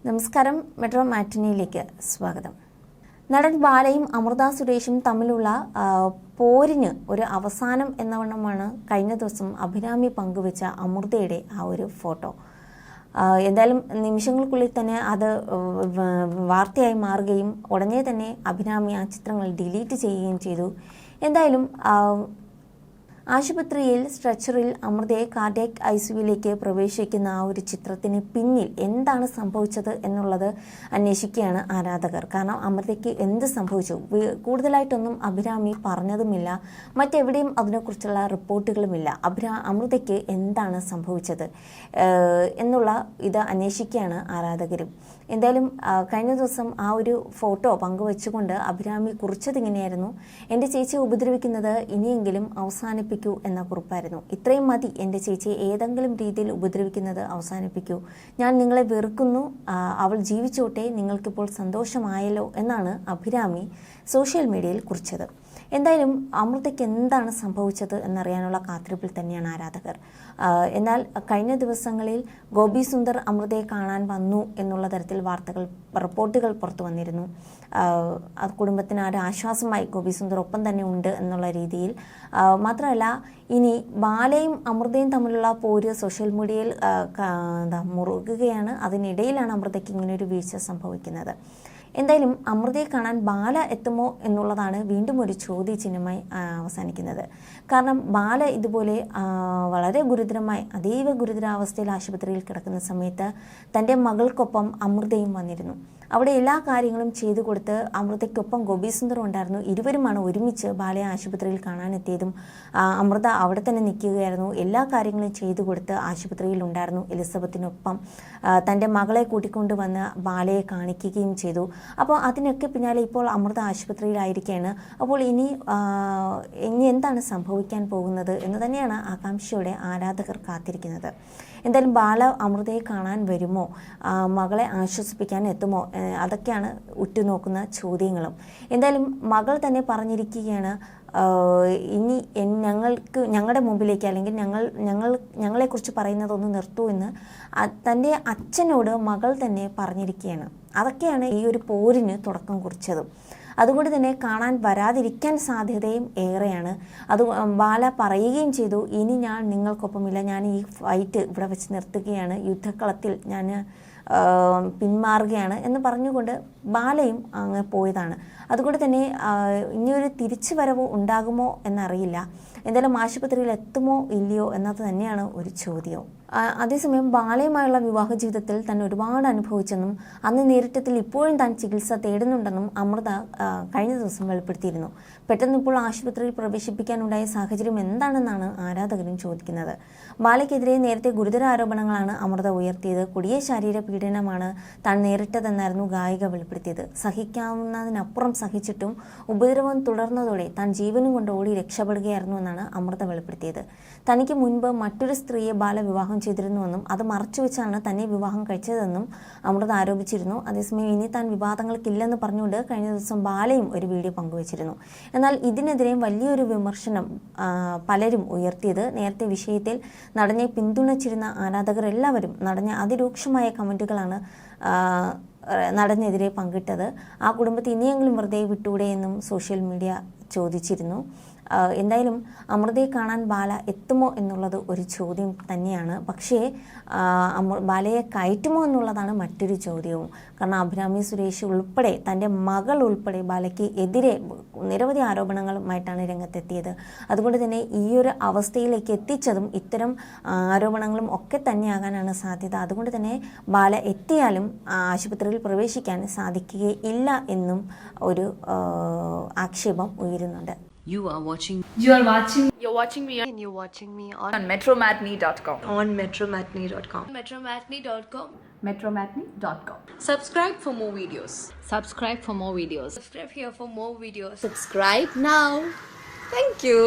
നമസ്കാരം. മെട്രോ മാറ്റിനിയിലേക്ക് സ്വാഗതം. നടൻ ബാലയും അമൃത സുരേഷും തമ്മിലുള്ള പോരിന് ഒരു അവസാനം എന്നവണ്ണമാണ് കഴിഞ്ഞ ദിവസം അഭിരാമി പങ്കുവെച്ച അമൃതയുടെ ആ ഒരു ഫോട്ടോ. എന്തായാലും നിമിഷങ്ങൾക്കുള്ളിൽ തന്നെ അത് വാർത്തയായി മാറുകയും ഉടനെ തന്നെ അഭിരാമി ആ ചിത്രങ്ങൾ ഡിലീറ്റ് ചെയ്യുകയും ചെയ്തു. എന്തായാലും ആശുപത്രിയിൽ സ്ട്രെച്ചറിൽ അമൃതയെ കാർഡിയാക് ഐസിയുവിലേക്ക് പ്രവേശിക്കുന്ന ആ ഒരു ചിത്രത്തിന് പിന്നിൽ എന്താണ് സംഭവിച്ചത് എന്നുള്ളത് അന്വേഷിക്കുകയാണ് ആരാധകർ. കാരണം അമൃതയ്ക്ക് എന്ത് സംഭവിച്ചു, കൂടുതലായിട്ടൊന്നും അഭിരാമി പറഞ്ഞതുമില്ല, മറ്റെവിടെയും അതിനെക്കുറിച്ചുള്ള റിപ്പോർട്ടുകളുമില്ല. അമൃതയ്ക്ക് എന്താണ് സംഭവിച്ചത് എന്നുള്ള ഇത് അന്വേഷിക്കുകയാണ് ആരാധകരും. എന്തായാലും കഴിഞ്ഞ ദിവസം ആ ഒരു ഫോട്ടോ പങ്കുവെച്ചുകൊണ്ട് അഭിരാമി കുറിച്ചതിങ്ങനെയായിരുന്നു: എൻ്റെ ചേച്ചിയെ ഉപദ്രവിക്കുന്നത് ഇനിയെങ്കിലും അവസാനിപ്പിക്കൂ എന്ന കുറിപ്പായിരുന്നു. ഇത്രയും മതി, എൻ്റെ ചേച്ചിയെ ഏതെങ്കിലും രീതിയിൽ ഉപദ്രവിക്കുന്നത് അവസാനിപ്പിക്കൂ. ഞാൻ നിങ്ങളെ വെറുക്കുന്നു, അവൾ ജീവിച്ചോട്ടെ, നിങ്ങൾക്കിപ്പോൾ സന്തോഷമായല്ലോ എന്നാണ് അഭിരാമി സോഷ്യൽ മീഡിയയിൽ കുറിച്ചത്. എന്തായാലും അമൃതയ്ക്ക് എന്താണ് സംഭവിച്ചത് എന്നറിയാനുള്ള കാത്തിരിപ്പിൽ തന്നെയാണ് ആരാധകർ. എന്നാൽ കഴിഞ്ഞ ദിവസങ്ങളിൽ ഗോപി സുന്ദർ അമൃതയെ കാണാൻ വന്നു എന്നുള്ള തരത്തിൽ റിപ്പോർട്ടുകൾ പുറത്തു വന്നിരുന്നു. കുടുംബത്തിന് ഒരു ആശ്വാസമായി ഗോപി സുന്ദർ ഒപ്പം തന്നെ ഉണ്ട് എന്നുള്ള രീതിയിൽ. മാത്രമല്ല, ഇനി ബാലയും അമൃതയും തമ്മിലുള്ള പോര് സോഷ്യൽ മീഡിയയിൽ മുറുകുകയാണ്. അതിനിടയിലാണ് അമൃതയ്ക്ക് ഇങ്ങനൊരു വീഴ്ച സംഭവിക്കുന്നത്. എന്തായാലും അമൃതയെ കാണാൻ ബാല എത്തുമോ എന്നുള്ളതാണ് വീണ്ടും ഒരു ചോദ്യചിഹ്നമായി അവസാനിക്കുന്നത്. കാരണം ബാല ഇതുപോലെ വളരെ ഗുരുതരമായി, അതീവ ഗുരുതരാവസ്ഥയിൽ ആശുപത്രിയിൽ കിടക്കുന്ന സമയത്ത് തൻ്റെ മകൾക്കൊപ്പം അമൃതയും വന്നിരുന്നു. അവിടെ എല്ലാ കാര്യങ്ങളും ചെയ്തു കൊടുത്ത് അമൃതയ്ക്കൊപ്പം ഗോപി സുന്ദർ ഉണ്ടായിരുന്നു. ഇരുവരുമാണ് ഒരുമിച്ച് ബാലയെ ആശുപത്രിയിൽ കാണാനെത്തിയതും. അമൃത അവിടെ തന്നെ നിൽക്കുകയായിരുന്നു. എല്ലാ കാര്യങ്ങളും ചെയ്തു കൊടുത്ത് ആശുപത്രിയിൽ ഉണ്ടായിരുന്നു. എലിസബത്തിനൊപ്പം തൻ്റെ മകളെ കൂട്ടിക്കൊണ്ട് വന്ന് ബാലയെ കാണിക്കുകയും ചെയ്തു. അപ്പോൾ അതിനൊക്കെ പിന്നാലെ ഇപ്പോൾ അമൃത ആശുപത്രിയിലായിരിക്കുകയാണ്. അപ്പോൾ ഇനി എന്താണ് സംഭവിക്കാൻ പോകുന്നത് എന്ന് തന്നെയാണ് ആകാംക്ഷയോടെ ആരാധകർ കാത്തിരിക്കുന്നത്. എന്തായാലും ബാല അമൃതയെ കാണാൻ വരുമോ, മകളെ ആശ്വസിപ്പിക്കാൻ എത്തുമോ, അതൊക്കെയാണ് ഉറ്റുനോക്കുന്ന ചോദ്യങ്ങളും. എന്തായാലും മകൾ തന്നെ പറഞ്ഞിരിക്കുകയാണ്, ഇനി ഞങ്ങളുടെ മുമ്പിലേക്ക്, അല്ലെങ്കിൽ ഞങ്ങളെക്കുറിച്ച് പറയുന്നതൊന്ന് നിർത്തൂ എന്ന് തൻ്റെ അച്ഛനോട് മകൾ തന്നെ പറഞ്ഞിരിക്കുകയാണ്. അതൊക്കെയാണ് ഈ ഒരു പോരിന് തുടക്കം കുറിച്ചതും. അതുകൊണ്ട് തന്നെ കാണാൻ വരാതിരിക്കാൻ സാധ്യതയും ഏറെയാണ്. അത് ബാല പറയുകയും ചെയ്തു, ഇനി ഞാൻ നിങ്ങൾക്കൊപ്പമില്ല, ഞാൻ ഈ ഫൈറ്റ് ഇവിടെ വെച്ച് നിർത്തുകയാണ്, യുദ്ധക്കളത്തിൽ ഞാൻ പിന്മാറുകയാണ് എന്ന് പറഞ്ഞുകൊണ്ട് ബാലയും അങ്ങ് പോയതാണ്. അതുകൊണ്ട് തന്നെ ഇനിയൊരു തിരിച്ചു വരവ് ഉണ്ടാകുമോ എന്നറിയില്ല. എന്തായാലും ആശുപത്രിയിൽ എത്തുമോ ഇല്ലയോ എന്നത് തന്നെയാണ് ഒരു ചോദ്യവും. അതേസമയം ബാലയുമായുള്ള വിവാഹ ജീവിതത്തിൽ തന്നെ ഒരുപാട് അനുഭവിച്ചെന്നും അന്ന് നേരിട്ടത്തിൽ ഇപ്പോഴും താൻ ചികിത്സ തേടുന്നുണ്ടെന്നും അമൃത കഴിഞ്ഞ ദിവസം വെളിപ്പെടുത്തിയിരുന്നു. പെട്ടെന്ന് ഇപ്പോൾ ആശുപത്രിയിൽ പ്രവേശിപ്പിക്കാനുണ്ടായ സാഹചര്യം എന്താണെന്നാണ് ആരാധകരും ചോദിക്കുന്നത്. ബാലയ്ക്കെതിരെ നേരത്തെ ഗുരുതര ആരോപണങ്ങളാണ് അമൃത ഉയർത്തിയത്. കൊടിയ ശാരീരിക പീഡനമാണ് താൻ നേരിട്ടതെന്നായിരുന്നു ഗായിക വെളിപ്പെടുത്തിയത്. സഹിക്കാവുന്നതിനപ്പുറം സഹിച്ചിട്ടും ഉപദ്രവം തുടർന്നതോടെ താൻ ജീവനും കൊണ്ട് ഓടി രക്ഷപ്പെടുകയായിരുന്നു എന്നാണ് അമൃത വെളിപ്പെടുത്തിയത്. തനിക്ക് മുൻപ് മറ്റൊരു സ്ത്രീയെ ബാല വിവാഹം ചെയ്തിരുന്നുവെന്നും അത് മറച്ചുവെച്ചാണ് തന്നെ വിവാഹം കഴിച്ചതെന്നും അമൃത ആരോപിച്ചിരുന്നു. അതേസമയം ഇനി താൻ വിവാദങ്ങൾക്കില്ലെന്ന് പറഞ്ഞുകൊണ്ട് കഴിഞ്ഞ ദിവസം ബാലയും ഒരു വീഡിയോ പങ്കുവച്ചിരുന്നു. എന്നാൽ ഇതിനെതിരെയും വലിയൊരു വിമർശനം പലരും ഉയർത്തിയത്. നേരത്തെ വിഷയത്തിൽ നടനെ പിന്തുണച്ചിരുന്ന ആരാധകർ എല്ലാവരും നടനെ അതിരൂക്ഷമായ കമൻറ്റുകളാണ് നടനെതിരെ പങ്കിട്ടത്. ആ കുടുംബത്തെ ഇനിയെങ്കിലും വെറുതെ വിട്ടൂടെ എന്നും സോഷ്യൽ മീഡിയ ചോദിച്ചിരുന്നു. എന്തായാലും അമൃതയെ കാണാൻ ബാല എത്തുമോ എന്നുള്ളത് ഒരു ചോദ്യം തന്നെയാണ്. പക്ഷേ ബാലയെ കയറ്റുമോ എന്നുള്ളതാണ് മറ്റൊരു ചോദ്യവും. കാരണം അഭിരാമി സുരേഷ് ഉൾപ്പെടെ, തൻ്റെ മകൾ ഉൾപ്പെടെ ബാലയ്ക്ക് എതിരെ നിരവധി ആരോപണങ്ങളുമായിട്ടാണ് രംഗത്തെത്തിയത്. അതുകൊണ്ട് തന്നെ ഈ ഒരു അവസ്ഥയിലേക്ക് എത്തിച്ചതും ഇത്തരം ആരോപണങ്ങളും ഒക്കെ തന്നെയാകാനാണ് സാധ്യത. അതുകൊണ്ട് തന്നെ ബാല എത്തിയാലും ആശുപത്രിയിൽ പ്രവേശിക്കാൻ സാധിക്കുകയില്ല എന്നും ഒരു ആക്ഷേപം ഉയരുന്നുണ്ട്. You're watching me on metromatney.com. on metromatney.com. metromatney.com. Subscribe for more videos. Subscribe for more videos. Subscribe here for more videos. Subscribe now. Thank you.